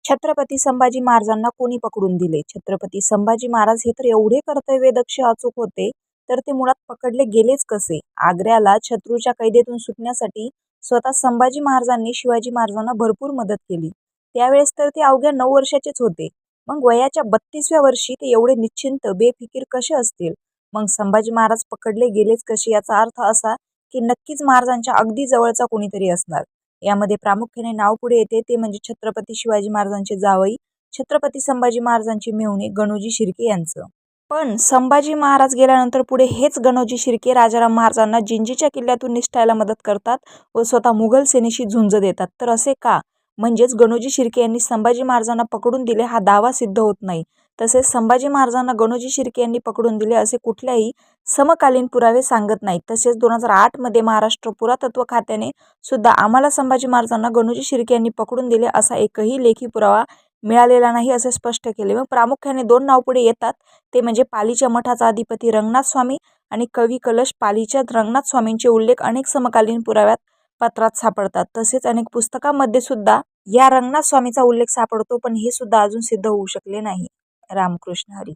छत्रपती संभाजी महाराजांना कोणी पकडून दिले? छत्रपती संभाजी महाराज हे तर एवढे कर्तव्यदक्ष अचूक होते, तर ते मुळात पकडले गेलेच कसे? आग्र्याला शत्रूच्या कैदेतून सुटण्यासाठी स्वतः संभाजी महाराजांनी शिवाजी महाराजांना भरपूर मदत केली. त्यावेळेस तर ते अवघ्या 9 वर्षाचेच होते. मग वयाच्या 32व्या वर्षी ते एवढे निश्चिंत, बेफिकीर कसे असतील? मग संभाजी महाराज पकडले गेलेच कसे? याचा अर्थ असा की नक्कीच महाराजांच्या अगदी जवळचा कोणीतरी असणार. यामध्ये प्रामुख्याने नाव पुढे येते ते म्हणजे छत्रपती शिवाजी महाराजांचे जावई छत्रपती संभाजी महाराजांचे मेहुणे गणोजी शिर्के यांचं. पण संभाजी महाराज गेल्यानंतर पुढे हेच गणोजी शिर्के राजाराम महाराजांना जिंजीच्या किल्ल्यातून निसटायला मदत करतात व स्वतः मुघल सेनेशी झुंज देतात. तर असे का? म्हणजेच गणोजी शिर्के यांनी संभाजी महाराजांना पकडून दिले हा दावा सिद्ध होत नाही. तसेच संभाजी महाराजांना गणोजी शिर्के यांनी पकडून दिले असे कुठल्याही समकालीन पुरावे सांगत नाहीत. तसेच 2008 मध्ये महाराष्ट्र पुरातत्व खात्याने सुद्धा आम्हाला संभाजी महाराजांना गणोजी शिर्के यांनी पकडून दिले असा एकही लेखी पुरावा मिळालेला नाही असे स्पष्ट केले. मग प्रामुख्याने 2 नाव पुढे येतात ते म्हणजे पालीच्या मठाचा अधिपती रंगनाथ स्वामी आणि कवी कलश पालीच्या रंगनाथ स्वामींचे उल्लेख अनेक समकालीन पुराव्यात पत्रात सापडतात. तसेच अनेक पुस्तकांमध्ये सुद्धा या रंगनाथ स्वामीचा उल्लेख सापडतो, पण हे सुद्धा अजून सिद्ध होऊ शकले नाही. रामकृष्ण हरी.